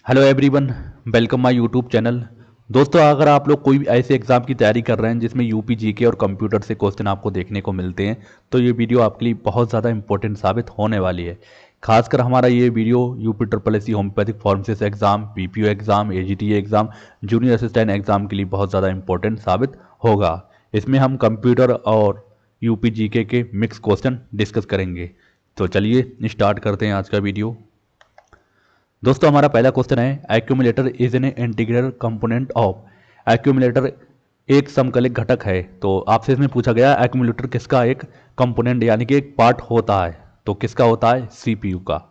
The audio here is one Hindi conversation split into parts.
Hello everyone, welcome my YouTube channel. दोस्तों, अगर आप लोग कोई भी ऐसे एग्ज़ाम की तैयारी कर रहे हैं जिसमें यूपी जीके और कंप्यूटर से क्वेश्चन आपको देखने को मिलते हैं, तो ये वीडियो आपके लिए बहुत ज़्यादा इंपॉर्टेंट साबित होने वाली है। खासकर हमारा ये video UP triple S C homoeopathic pharmacist exam, PPO exam, AGTA exam, junior assistant exam के लिए बहुत ज़्यादा इंपॉर्टेंट साबित होगा। इसमें हम कंप्यूटर और यूपी जीके के मिक्स क्वेश्चन डिस्कस करेंगे। तो चलिए स्टार्ट करते हैं आज का वीडियो। दोस्तों, हमारा पहला क्वेश्चन है, accumulator is an integral component of. Accumulator एक समकालिक घटक है। तो आपसे इसमें पूछा गया एक्यूमुलेटर किसका एक कंपोनेंट यानी कि एक पार्ट होता है। तो किसका होता है? सीपीयू का।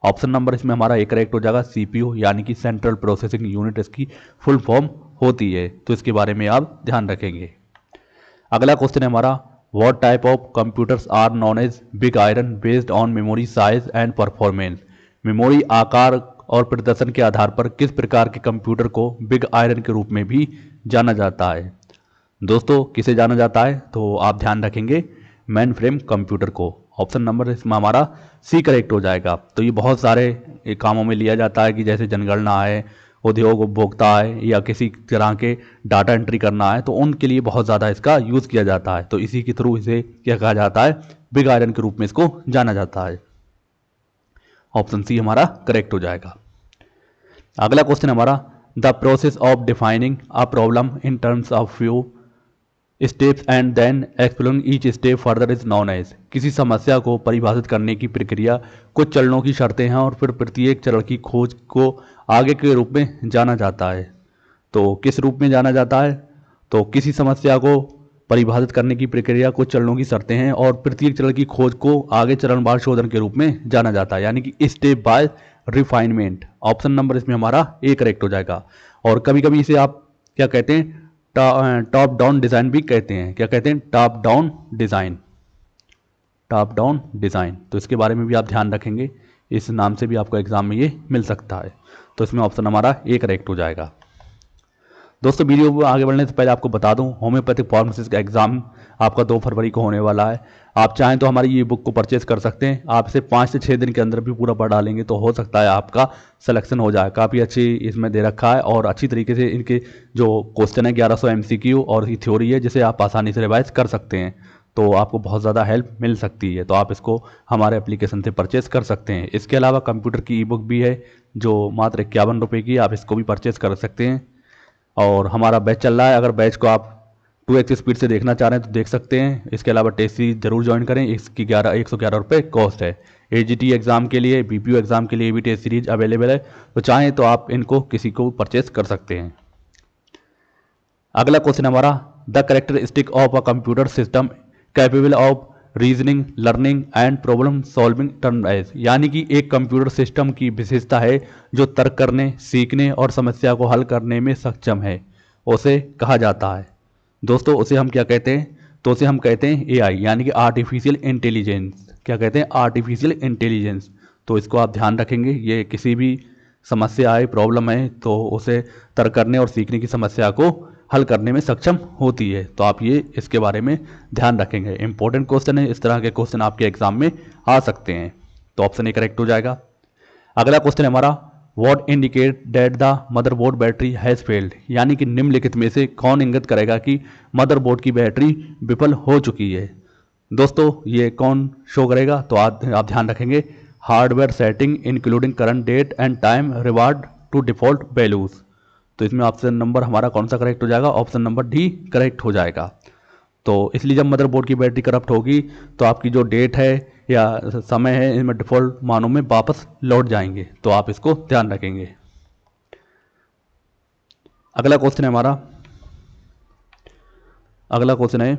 ऑप्शन नंबर इसमें हमारा एक करेक्ट हो जाएगा। सीपीयू यानी कि सेंट्रल प्रोसेसिंग यूनिट इसकी फुल फॉर्म होती है। तो इसके बारे में आप ध्यान रखेंगे। अगला क्वेश्चन है हमारा, what type of computers are known as big iron based on memory size and performance. मेमोरी आकार और प्रदर्शन के आधार पर किस प्रकार के कंप्यूटर को बिग आयरन के रूप में भी जाना जाता है? दोस्तों, किसे जाना जाता है? तो आप ध्यान रखेंगे, मेन फ्रेम कंप्यूटर को। ऑप्शन नंबर इसमें हमारा सी करेक्ट हो जाएगा। तो ये बहुत सारे कामों में लिया जाता है कि जैसे जनगणना है, उद्योग उपभोक्ता है, या किसी तरह के डाटा एंट्री करना है, तो उनके लिए बहुत ज़्यादा इसका यूज़ किया जाता है। तो इसी के थ्रू इसे क्या कहा जाता है? बिग आयरन के रूप में इसको जाना जाता है। ऑप्शन सी हमारा करेक्ट हो जाएगा। अगला क्वेश्चन हमारा, the process of defining a problem in terms of few steps and then exploring each step further is known as. किसी समस्या को परिभाषित करने की प्रक्रिया कुछ चरणों की शर्तें हैं और फिर प्रत्येक चरण की खोज को आगे के रूप में जाना जाता है। तो किस रूप में जाना जाता है? तो किसी समस्या को परिभाषित करने की प्रक्रिया कुछ चरणों की शर्तें हैं और प्रत्येक चरण की खोज को आगे चरणवार शोधन के रूप में जाना जाता है, यानी कि step by refinement. Option number इसमें हमारा ए करेक्ट हो जाएगा। और कभी कभी इसे आप क्या कहते हैं? टॉप डाउन डिज़ाइन भी कहते हैं। क्या कहते हैं? Top down design. Top down design, तो इसके बारे में भी आप ध्यान रखेंगे। इस नाम से भी आपको एग्जाम में ये मिल सकता है। तो इसमें ऑप्शन हमारा ए करेक्ट हो जाएगा। दोस्तों, वीडियो को आगे बढ़ने से पहले आपको बता दूं, होम्योपैथिक फार्मेसिस्ट का एग्जाम आपका 2 फरवरी को होने वाला है। आप चाहें तो हमारी ये बुक को परचेज कर सकते हैं। आप इसे 5 से 6 दिन के अंदर भी पूरा पढ़ डालेंगे तो हो सकता है आपका सिलेक्शन हो जाए। काफ़ी अच्छी इसमें दे रखा है और अच्छी तरीके से इनके जो क्वेश्चन है 1100 MCQ और ये थ्योरी है जिसे आप आसानी से रिवाइज कर सकते हैं। तो आपको बहुत ज़्यादा हेल्प मिल सकती है। तो आप इसको हमारे एप्लीकेशन से परचेज कर सकते हैं। इसके अलावा कंप्यूटर की ई बुक भी है जो मात्र 51 रुपये की, आप इसको भी परचेज कर सकते हैं। और हमारा बैच चल रहा है। अगर बैच को आप 2x स्पीड से देखना चाह रहे हैं तो देख सकते हैं। इसके अलावा टेस्ट सीरीज जरूर ज्वाइन करें। इसकी 111 रुपये कॉस्ट है। एजीटी एग्ज़ाम के लिए, बीपीओ एग्ज़ाम के लिए भी टेस्ट सीरीज अवेलेबल है। तो चाहें तो आप इनको किसी को परचेस कर सकते हैं। अगला क्वेश्चन हमारा, the characteristic of a computer system capable of reasoning learning and problem solving term as. यानी कि एक कंप्यूटर सिस्टम की विशेषता है जो तर्क करने, सीखने और समस्या को हल करने में सक्षम है, उसे कहा जाता है। दोस्तों, उसे हम क्या कहते हैं? तो उसे हम कहते हैं एआई, यानी कि आर्टिफिशियल इंटेलिजेंस। क्या कहते हैं? Artificial intelligence. तो इसको आप ध्यान रखेंगे। ये किसी भी समस्या आए, प्रॉब्लम है, तो उसे तर्क करने और सीखने की समस्या को हल करने में सक्षम होती है। तो आप ये इसके बारे में ध्यान रखेंगे। इंपॉर्टेंट क्वेश्चन है, इस तरह के क्वेश्चन आपके एग्जाम में आ सकते हैं। तो ऑप्शन ए करेक्ट हो जाएगा। अगला क्वेश्चन है हमारा, what indicate that the motherboard battery has failed. यानी कि निम्नलिखित में से कौन इंगित करेगा कि मदरबोर्ड की बैटरी विफल हो चुकी है? दोस्तों, ये कौन शो करेगा? तो आप ध्यान रखेंगे, hardware setting including current date and time reward to default values. तो इसमें ऑप्शन नंबर हमारा कौन सा करेक्ट हो जाएगा? ऑप्शन नंबर डी करेक्ट हो जाएगा। तो इसलिए जब मदरबोर्ड की बैटरी करप्ट होगी तो आपकी जो डेट है या समय है इनमें डिफ़ॉल्ट मानों में वापस लौट जाएंगे। तो आप इसको ध्यान रखेंगे। अगला क्वेश्चन है हमारा, अगला क्वेश्चन है,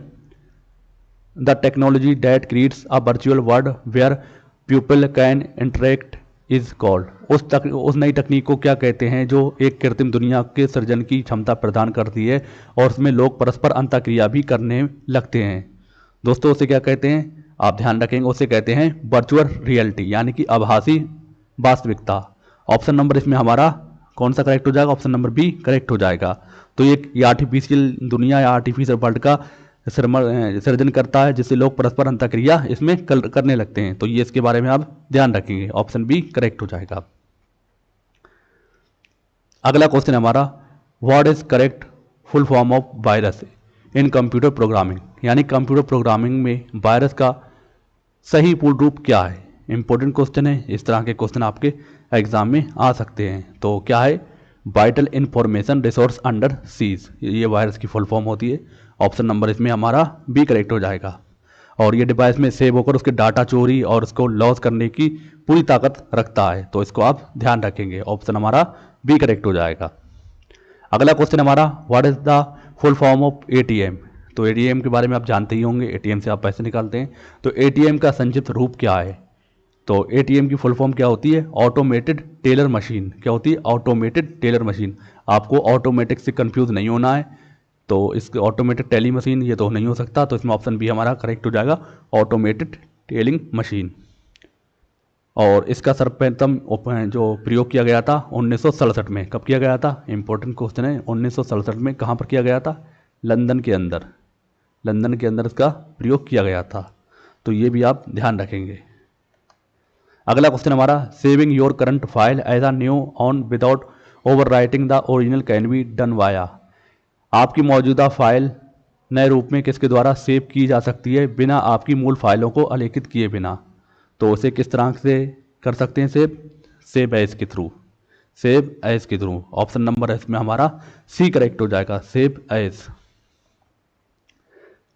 the technology that creates a virtual world where people can interact is called. उस नई तकनीक को क्या कहते हैं जो एक कृत्रिम दुनिया के सृजन की क्षमता प्रदान करती है और उसमें लोग परस्पर अंतःक्रिया भी करने लगते हैं? दोस्तों, उसे क्या कहते हैं? आप ध्यान रखेंगे, उसे कहते हैं वर्चुअल रियलिटी, यानी कि आभासी वास्तविकता। ऑप्शन नंबर इसमें हमारा कौन सा करेक्ट हो जाएगा? ऑप्शन नंबर बी करेक्ट हो जाएगा। तो ये आर्टिफिशियल दुनिया या आर्टिफिशियल वर्ल्ड का सृजन करता है जिससे लोग परस्पर अंतःक्रिया इसमें करने लगते हैं। तो ये इसके बारे में आप ध्यान रखेंगे। ऑप्शन बी करेक्ट हो जाएगा। अगला क्वेश्चन हमारा, what is correct full form of virus in computer programming, यानी कंप्यूटर प्रोग्रामिंग में वायरस का सही पूर्ण रूप क्या है। इंपॉर्टेंट क्वेश्चन है, इस तरह के क्वेश्चन आपके एग्जाम में आ सकते हैं। तो क्या है, vital information resource under seize, ये वायरस की फुल फॉर्म होती है। ऑप्शन नंबर इसमें हमारा बी करेक्ट हो जाएगा। और ये डिवाइस में सेव होकर उसके डाटा चोरी और उसको लॉस करने की पूरी ताकत रखता है, तो इसको आप ध्यान रखेंगे। ऑप्शन हमारा बी करेक्ट हो जाएगा। अगला क्वेश्चन हमारा, what is the full form of ATM. तो एटीएम के बारे में आप जानते ही होंगे, एटीएम से आप पैसे निकालते हैं। तो एटीएम का संक्षिप्त रूप क्या है। तो एटीएम की फुल फॉर्म क्या होती है, ऑटोमेटेड टेलर मशीन। क्या होती है, ऑटोमेटेड टेलर मशीन। आपको ऑटोमेटिक से कंफ्यूज नहीं होना है, तो इसके ऑटोमेटेड टेली मशीन ये तो नहीं हो सकता, तो इसमें ऑप्शन बी हमारा करेक्ट हो जाएगा, ऑटोमेटेड टेलिंग मशीन। और इसका सर्वप्रथम जो प्रयोग किया गया था 1967 में। कब किया गया था, इंपॉर्टेंट क्वेश्चन है। 1967 में कहाँ पर किया गया था, लंदन के अंदर। लंदन के अंदर इसका प्रयोग किया गया था, तो ये भी आप ध्यान रखेंगे। अगला क्वेश्चन हमारा, saving your current file as a new one without overwriting the original can be done via. आपकी मौजूदा फाइल नए रूप में किसके द्वारा सेव की जा सकती है बिना आपकी मूल फाइलों को अलेखित किए बिना। तो उसे किस तरह से कर सकते हैं सेव एज के थ्रू। सेव एज के थ्रू, ऑप्शन नंबर इसमें हमारा सी करेक्ट हो जाएगा, सेव एज।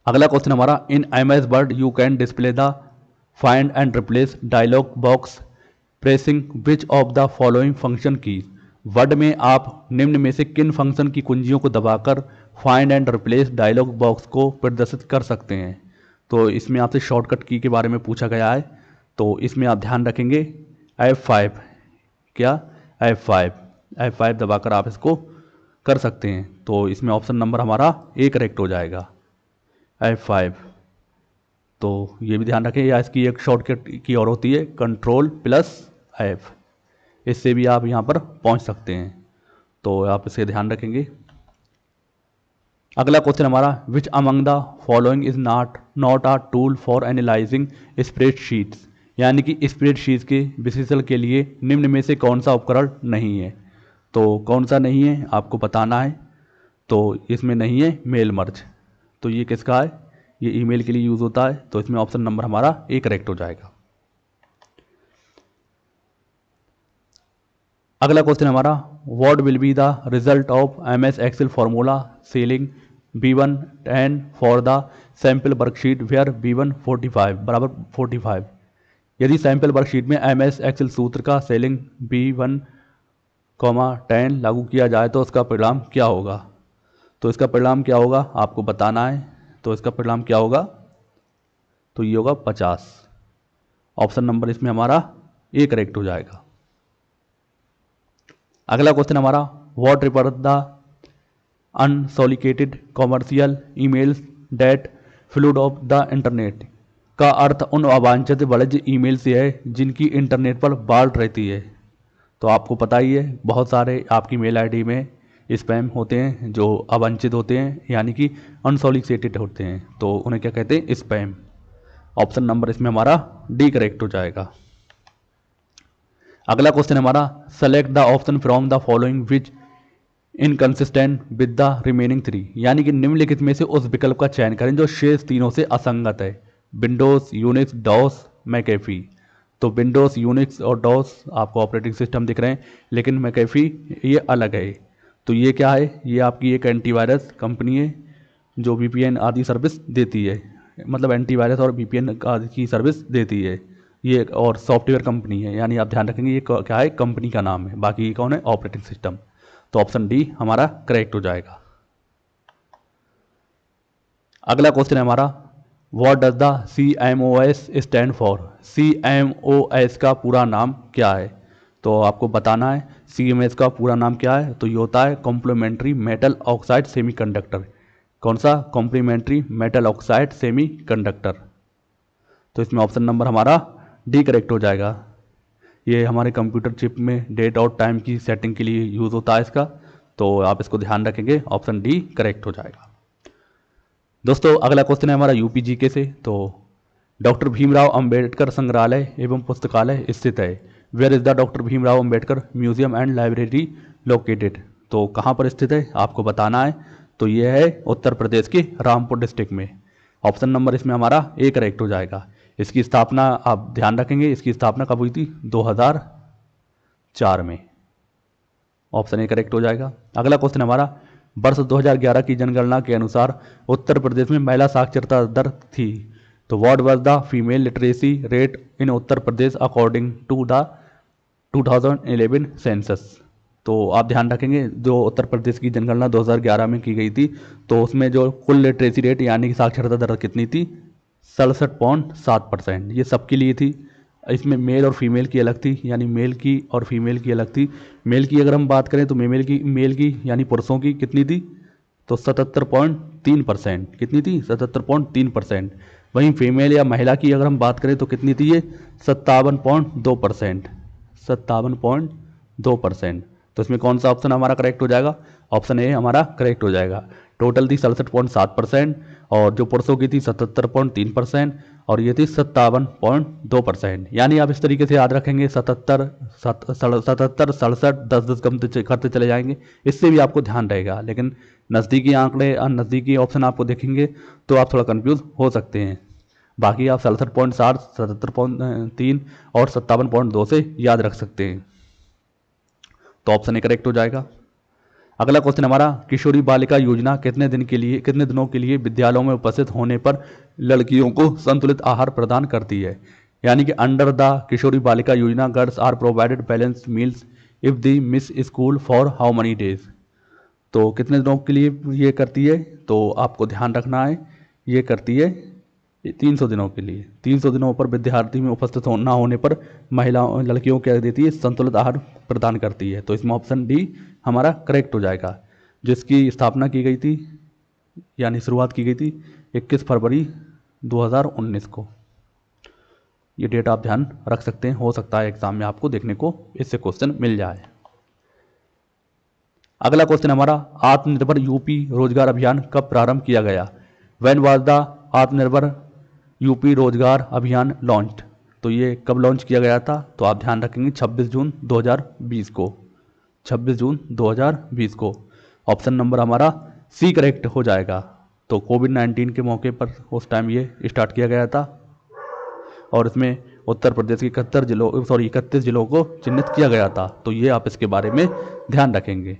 अगला क्वेश्चन हमारा, in MS word you can display the find and replace dialog box pressing which of the following function की। वर्ड में आप निम्न में से किन फंक्शन की कुंजियों को दबाकर find and replace dialog box को प्रदर्शित कर सकते हैं। तो इसमें आपसे शॉर्टकट की के बारे में पूछा गया है, तो इसमें आप ध्यान रखेंगे F5। क्या, F5 दबाकर आप इसको कर सकते हैं। तो इसमें ऑप्शन नंबर हमारा ए करेक्ट हो जाएगा, F5। तो ये भी ध्यान रखें, या इसकी एक शॉर्टकट की और होती है Ctrl+F, इससे भी आप यहाँ पर पहुँच सकते हैं, तो आप इसे ध्यान रखेंगे। अगला क्वेश्चन हमारा, which among the following is not a tool for analysing spreadsheets, यानी कि स्प्रेडशीट्स के विश्लेषण के लिए निम्न में से कौन सा उपकरण नहीं है। तो कौन सा नहीं है आपको बताना है। तो इसमें नहीं है मेल मर्ज, तो ये किसका है, ये ईमेल के लिए यूज़ होता है, तो इसमें ऑप्शन नंबर हमारा ए करेक्ट हो जाएगा। अगला क्वेश्चन हमारा, what will be the result of MS Excel formula ceiling B1 10 for the sample worksheet where B1 45 बराबर 45। यदि सैम्पल वर्कशीट में MS एक्सेल सूत्र का सेलिंग B1 10 लागू किया जाए तो उसका परिणाम क्या होगा। तो इसका परिणाम क्या होगा आपको बताना है। तो इसका परिणाम क्या होगा, तो ये होगा 50। ऑप्शन नंबर इसमें हमारा ए करेक्ट हो जाएगा। अगला क्वेश्चन हमारा, what refer the unsolicited commercial emails that flood of the internet, का अर्थ उन अवांछित वाणिज्य ईमेल से है जिनकी इंटरनेट पर बाढ़ रहती है। तो आपको पता ही है, बहुत सारे आपकी मेल आईडी में स्पैम होते हैं जो अवांछित होते हैं, यानी कि अनसोलिकेटेड होते हैं, तो उन्हें क्या कहते हैं, स्पैम। ऑप्शन नंबर इसमें हमारा डी करेक्ट हो जाएगा। अगला क्वेश्चन हमारा, select the option from the following which inconsistent with the remaining 3, यानी कि निम्नलिखित में से उस विकल्प का चयन करें जो शेष तीनों से असंगत है। Windows, Unix, DOS, McAfee. तो विंडोज, यूनिक्स और डॉस आपको ऑपरेटिंग सिस्टम दिख रहे हैं, लेकिन मैकेफी ये अलग है। तो ये क्या है, ये आपकी एक एंटीवायरस कंपनी है जो VPN आदि सर्विस देती है, मतलब एंटीवायरस और VPN आदि की सर्विस देती है ये, और सॉफ्टवेयर कंपनी है, यानी आप ध्यान रखेंगे ये क्या है, कंपनी का नाम है। बाकी ये कौन है, ऑपरेटिंग सिस्टम। तो ऑप्शन डी हमारा करेक्ट हो जाएगा। अगला क्वेश्चन है हमारा, what does the CMOS stand for. CMOS का पूरा नाम क्या है। तो आपको बताना है CMOS का पूरा नाम क्या है। तो ये होता है कॉम्प्लीमेंट्री मेटल ऑक्साइड सेमीकंडक्टर। कौन सा, कॉम्प्लीमेंट्री मेटल ऑक्साइड सेमीकंडक्टर। तो इसमें ऑप्शन नंबर हमारा डी करेक्ट हो जाएगा। ये हमारे कंप्यूटर चिप में डेट और टाइम की सेटिंग के लिए यूज़ होता है इसका, तो आप इसको ध्यान रखेंगे, ऑप्शन डी करेक्ट हो जाएगा। दोस्तों अगला क्वेश्चन है हमारा UPGK से। तो डॉक्टर भीमराव अंबेडकर संग्रहालय एवं पुस्तकालय स्थित है। Where is the doctor Bhimrao Ambedkar museum and library located, तो कहाँ पर स्थित है आपको बताना है। तो ये है उत्तर प्रदेश के रामपुर डिस्ट्रिक्ट में। ऑप्शन नंबर इसमें हमारा ए करेक्ट हो जाएगा। इसकी स्थापना आप ध्यान रखेंगे, इसकी स्थापना कब हुई थी? 2004 में। ऑप्शन ए करेक्ट हो जाएगा। अगला क्वेश्चन हमारा, वर्ष 2011 की जनगणना के अनुसार उत्तर प्रदेश में महिला साक्षरता दर थी, तो what was the female literacy rate in Uttar Pradesh according to the 2011 census. तो आप ध्यान रखेंगे, जो उत्तर प्रदेश की जनगणना 2011 में की गई थी, तो उसमें जो कुल लिटरेसी रेट यानी कि साक्षरता दर कितनी थी? 67.7%। ये सबके लिए थी। इसमें मेल और फीमेल की अलग थी, यानी मेल की और फीमेल की अलग थी। मेल की अगर हम बात करें तो मेल की यानी पुरुषों की कितनी थी? तो 77.3%। कितनी थी? 77.3%। वहीं फीमेल या महिला की अगर हम बात करें तो कितनी थी? ये 57.2%। 57.2%। तो इसमें कौन सा ऑप्शन हमारा करेक्ट हो जाएगा? ऑप्शन ए हमारा करेक्ट हो जाएगा। टोटल थी 67.7% और जो पुरुषों की थी 77.3% और ये थी 57.2%। यानी आप इस तरीके से याद रखेंगे, 77 67 10 करते चले जाएंगे, इससे भी आपको ध्यान रहेगा। लेकिन नज़दीकी आंकड़े और नज़दीकी ऑप्शन आपको देखेंगे तो आप थोड़ा कंफ्यूज हो सकते हैं। बाकी आप 67.7, 77.3 और 57.2 से याद रख सकते हैं। तो ऑप्शन ए करेक्ट हो जाएगा। अगला क्वेश्चन हमारा, किशोरी बालिका योजना कितने दिनों के लिए विद्यालयों में उपस्थित होने पर लड़कियों को संतुलित आहार प्रदान करती है? यानी कि under the Kishori Balika Yojana girls are provided balanced meals if they miss school for how many days. तो कितने दिनों के लिए ये करती है? तो आपको ध्यान रखना है, ये करती है 300 दिनों के लिए। 300 दिनों पर विद्यार्थी में उपस्थित ना होने पर लड़कियों क्या देती है? संतुलित आहार प्रदान करती है। तो इसमें ऑप्शन डी हमारा करेक्ट हो जाएगा। जिसकी स्थापना की गई थी यानी शुरुआत की गई थी 21 फरवरी 2019 को। ये डेट आप ध्यान रख सकते हैं, हो सकता है एग्जाम में आपको देखने को इससे क्वेश्चन मिल जाए। अगला क्वेश्चन हमारा, आत्मनिर्भर यूपी रोजगार अभियान कब प्रारंभ किया गया? व्हेन वाज द आत्मनिर्भर यूपी रोजगार अभियान लॉन्च्ड? तो ये कब लॉन्च किया गया था? तो आप ध्यान रखेंगे 26 जून 2020 को। 26 जून 2020 को। ऑप्शन नंबर हमारा सी करेक्ट हो जाएगा। तो कोविड-19 के मौके पर उस टाइम ये स्टार्ट किया गया था और इसमें उत्तर प्रदेश के 31 जिलों को चिन्हित किया गया था। तो ये आप इसके बारे में ध्यान रखेंगे।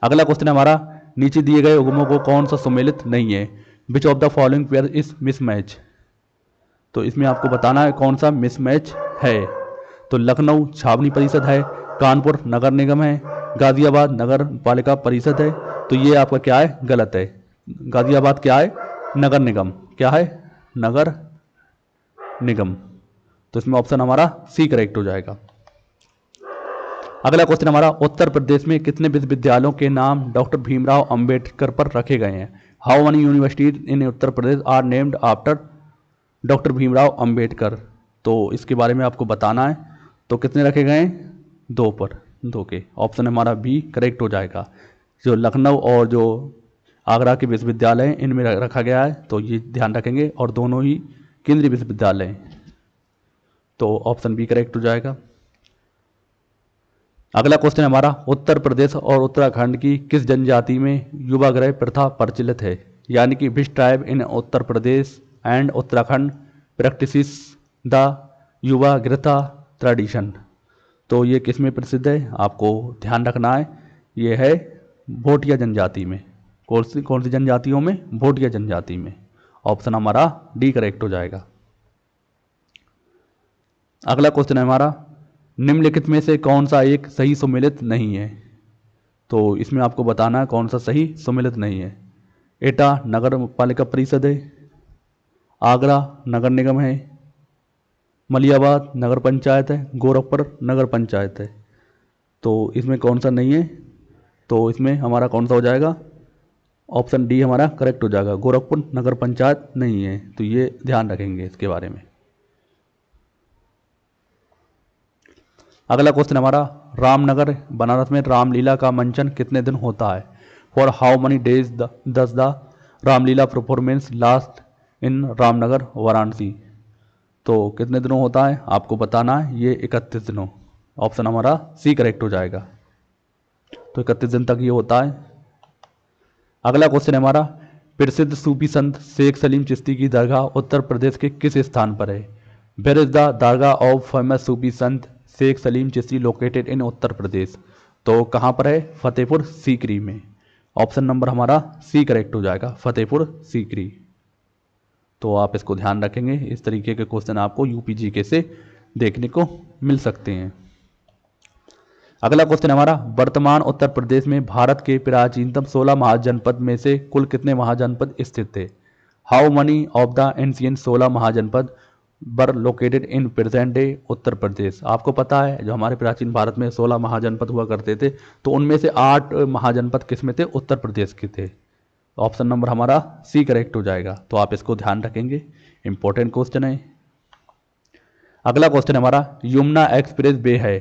अगला क्वेश्चन हमारा, नीचे दिए गए उगमों को कौन सा सुमेलित नहीं है? विच of the following pair is mismatch? तो इसमें आपको बताना है कौन सा मिसमैच है। तो लखनऊ छावनी परिषद है, कानपुर नगर निगम है, गाजियाबाद नगर पालिका परिषद है। तो ये आपका क्या है? गलत है। गाजियाबाद क्या है? नगर निगम। क्या है? नगर निगम। तो इसमें ऑप्शन हमारा सी करेक्ट हो जाएगा। अगला क्वेश्चन हमारा, उत्तर प्रदेश में कितने विश्वविद्यालयों के नाम डॉक्टर भीमराव अंबेडकर पर रखे गए हैं? How many universities in Uttar Pradesh are named after doctor Bhimrao Ambedkar? तो इसके बारे में आपको बताना है। तो कितने रखे गए हैं? 2 पर, 2 के। ऑप्शन हमारा बी करेक्ट हो जाएगा। जो लखनऊ और जो आगरा के विश्वविद्यालय हैं इनमें रखा गया है, तो ये ध्यान रखेंगे, और दोनों ही केंद्रीय विश्वविद्यालय हैं। तो ऑप्शन बी करेक्ट हो जाएगा। अगला क्वेश्चन हमारा, उत्तर प्रदेश और उत्तराखंड की किस जनजाति में युवागृह प्रथा प्रचलित है? यानी कि which tribe in Uttar Pradesh and Uttarakhand practises the Yuvagriha tradition? तो ये किस में प्रसिद्ध है? आपको ध्यान रखना है, ये है भोटिया जनजाति में। कौन सी जनजातियों में? भोटिया जनजाति में। ऑप्शन हमारा डी करेक्ट हो जाएगा। अगला क्वेश्चन है हमारा, निम्नलिखित में से कौन सा एक सही सुमेलित नहीं है? तो इसमें आपको बताना है कौन सा सही सुमेलित नहीं है। एटा नगर पालिका परिषद है, आगरा नगर निगम है, मलियाबाद नगर पंचायत है, गोरखपुर नगर पंचायत है। तो इसमें कौन सा नहीं है? तो इसमें हमारा कौन सा हो जाएगा? ऑप्शन डी हमारा करेक्ट हो जाएगा। गोरखपुर नगर पंचायत नहीं है। तो ये ध्यान रखेंगे इसके बारे में। अगला क्वेश्चन हमारा, रामनगर बनारस में रामलीला का मंचन कितने दिन होता है? For how many days does the Ramlila performance last in Ramnagar Varanasi? तो कितने दिनों होता है आपको बताना है, ये 31 दिनों। ऑप्शन हमारा सी करेक्ट हो जाएगा। तो 31 दिन तक ये होता है। अगला क्वेश्चन है हमारा, प्रसिद्ध सूफी संत शेख सलीम चिश्ती की दरगाह उत्तर प्रदेश के किस स्थान पर है? Where is the dargah of famous Sufi sant Sheikh Salim Chishti located in Uttar Pradesh? तो कहाँ पर है? फतेहपुर सीकरी में। ऑप्शन नंबर हमारा सी करेक्ट हो जाएगा, फतेहपुर सीकरी। तो आप इसको ध्यान रखेंगे, इस तरीके के क्वेश्चन आपको यूपीजीके से देखने को मिल सकते हैं। अगला क्वेश्चन हमारा, वर्तमान उत्तर प्रदेश में भारत के प्राचीनतम 16 महाजनपद में से कुल कितने महाजनपद स्थित थे? How many of the ancient 16 mahajanapada were located in present day Uttar Pradesh? आपको पता है जो हमारे प्राचीन भारत में 16 महाजनपद हुआ करते थे, तो उनमें से 8 महाजनपद किस में थे? उत्तर प्रदेश के थे। ऑप्शन नंबर हमारा सी करेक्ट हो जाएगा। तो आप इसको ध्यान रखेंगे, इंपॉर्टेंट क्वेश्चन है। अगला क्वेश्चन हमारा, यमुना एक्सप्रेस वे है,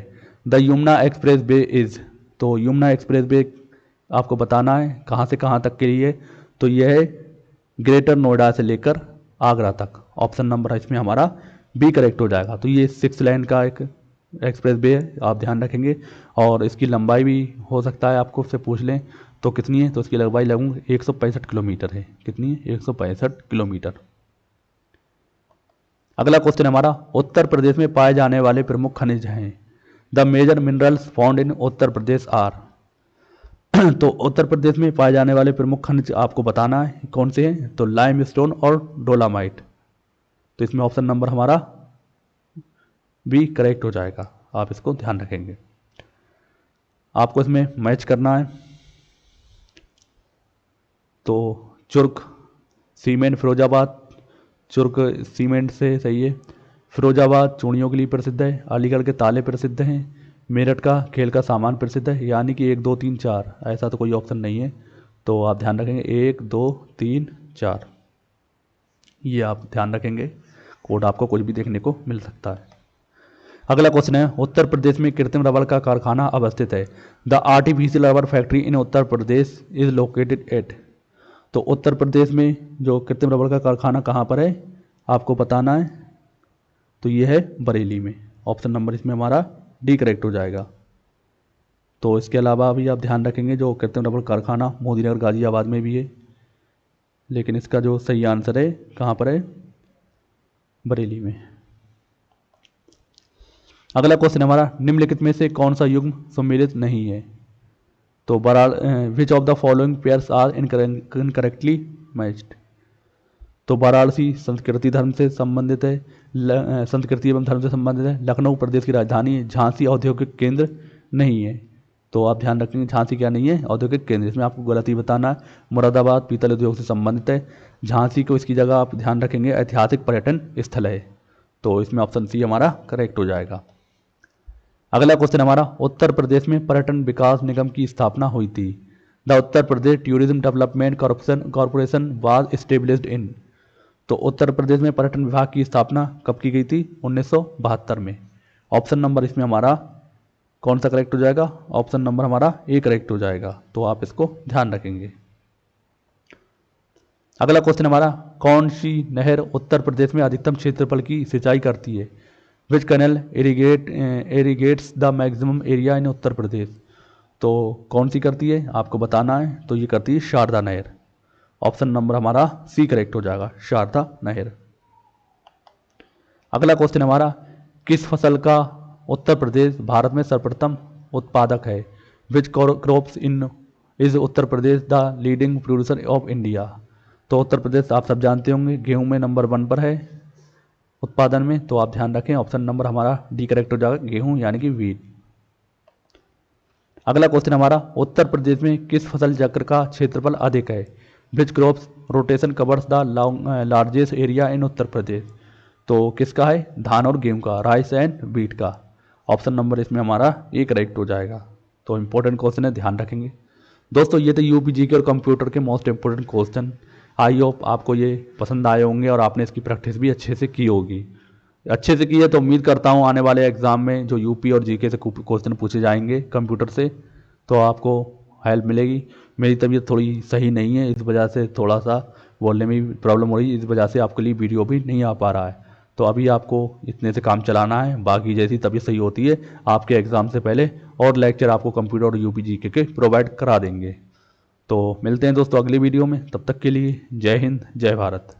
the Yamuna express way is? तो यमुना एक्सप्रेस वे आपको बताना है कहाँ से कहाँ तक के लिए, तो यह है ग्रेटर नोएडा से लेकर आगरा तक। ऑप्शन नंबर इसमें हमारा बी करेक्ट हो जाएगा। तो ये 6 लेन का एक एक्सप्रेस वे है, आप ध्यान रखेंगे। और इसकी लंबाई भी हो सकता है आपको उससे पूछ लें, तो कितनी है? तो इसकी लंबाई लगभग 165 किलोमीटर है। कितनी है? 165 किलोमीटर। अगला क्वेश्चन हमारा, उत्तर प्रदेश में पाए जाने वाले प्रमुख खनिज हैं, the major minerals found in Uttar Pradesh are? तो उत्तर प्रदेश में पाए जाने वाले प्रमुख खनिज आपको बताना है कौन से हैं, तो लाइमस्टोन और डोलामाइट। तो इसमें ऑप्शन नंबर हमारा बी करेक्ट हो जाएगा, आप इसको ध्यान रखेंगे। आपको इसमें मैच करना है, तो चुर्क सीमेंट फिरोजाबाद, चुर्क सीमेंट से सही है। फिरोजाबाद चूड़ियों के लिए प्रसिद्ध है, अलीगढ़ के ताले प्रसिद्ध हैं, मेरठ का खेल का सामान प्रसिद्ध है। यानी कि 1 2 3 4, ऐसा तो कोई ऑप्शन नहीं है, तो आप ध्यान रखेंगे 1 2 3 4, ये आप ध्यान रखेंगे। कोड आपको कुछ भी देखने को मिल सकता है। अगला क्वेश्चन है, उत्तर प्रदेश में कृत्रिम रबड़ का कारखाना अवस्थित है, the artificial rubber factory in Uttar Pradesh is located at? तो उत्तर प्रदेश में जो कृत्रिम रबड़ का कारखाना कहाँ पर है आपको बताना है, तो ये है बरेली में। ऑप्शन नंबर इसमें हमारा डी करेक्ट हो जाएगा। तो इसके अलावा भी आप ध्यान रखेंगे, जो कृत्रिम रबड़ कारखाना मोदीनगर गाजियाबाद में भी है, लेकिन इसका जो सही आंसर है कहाँ पर है? बरेली में। अगला क्वेश्चन हमारा, निम्नलिखित में से कौन सा युग्म सम्मिलित नहीं है? तो which of the following pairs are incorrectly matched? तो वाराणसी संस्कृति धर्म से संबंधित है, संस्कृति एवं धर्म से संबंधित है, लखनऊ प्रदेश की राजधानी है, झांसी औद्योगिक केंद्र नहीं है। तो आप ध्यान रखेंगे झांसी क्या नहीं है? औद्योगिक केंद्र। इसमें आपको गलती बताना है, मुरादाबाद पीतल उद्योग से संबंधित है, झांसी को इसकी जगह आप ध्यान रखेंगे ऐतिहासिक पर्यटन स्थल है। तो इसमें ऑप्शन सी हमारा करेक्ट हो जाएगा। अगला क्वेश्चन हमारा, उत्तर प्रदेश में पर्यटन विकास निगम की स्थापना हुई थी, the Uttar Pradesh tourism development corporation was established in? तो उत्तर प्रदेश में पर्यटन विभाग की स्थापना कब की गई थी? 1972 में। ऑप्शन नंबर इसमें हमारा कौन सा करेक्ट हो जाएगा? ऑप्शन नंबर हमारा ए करेक्ट हो जाएगा। तो आप इसको ध्यान रखेंगे। अगला क्वेश्चन हमारा, कौन सी नहर उत्तर प्रदेश में अधिकतम क्षेत्रफल की सिंचाई करती है? Which canal irrigates the maximum area in Uttar Pradesh? तो कौन सी करती है आपको बताना है, तो ये करती है शारदा नहर। ऑप्शन नंबर हमारा सी करेक्ट हो जाएगा, शारदा नहर। अगला क्वेश्चन हमारा, किस फसल का उत्तर प्रदेश भारत में सर्वप्रथम उत्पादक है? Which crops in is Uttar Pradesh the leading producer of India? तो उत्तर प्रदेश आप सब जानते होंगे गेहूं में नंबर 1 पर है उत्पादन में, तो आप ध्यान रखें ऑप्शन नंबर हमारा डी करेक्ट हो जाएगा, गेहूं यानी कि वीट। अगला क्वेश्चन हमारा, उत्तर प्रदेश में किस फसल चक्र का क्षेत्रफल अधिक है? Which crops rotation covers the largest area in Uttar Pradesh? तो किसका है? धान और गेहूं का, राइस एंड वीट का। ऑप्शन नंबर इसमें हमारा ए करेक्ट हो जाएगा। तो इंपॉर्टेंट क्वेश्चन है, ध्यान रखेंगे। दोस्तों ये थे यूपीजीके और कंप्यूटर के most important question. I hope आपको ये पसंद आए होंगे और आपने इसकी प्रैक्टिस भी अच्छे से की होगी। अच्छे से की है तो उम्मीद करता हूँ आने वाले एग्जाम में जो यूपी और जीके से क्वेश्चन पूछे जाएंगे कंप्यूटर से, तो आपको हेल्प मिलेगी। मेरी तबीयत थोड़ी सही नहीं है, इस वजह से थोड़ा सा बोलने में भी प्रॉब्लम हो रही है, इस वजह से आपके लिए वीडियो भी नहीं आ पा रहा है। तो अभी आपको इतने से काम चलाना है, बाकी जैसी तबीयत सही होती है आपके एग्ज़ाम से पहले और लेक्चर आपको कंप्यूटर और यूपी जीके के प्रोवाइड करा देंगे। तो मिलते हैं दोस्तों अगली वीडियो में, तब तक के लिए जय हिंद जय भारत।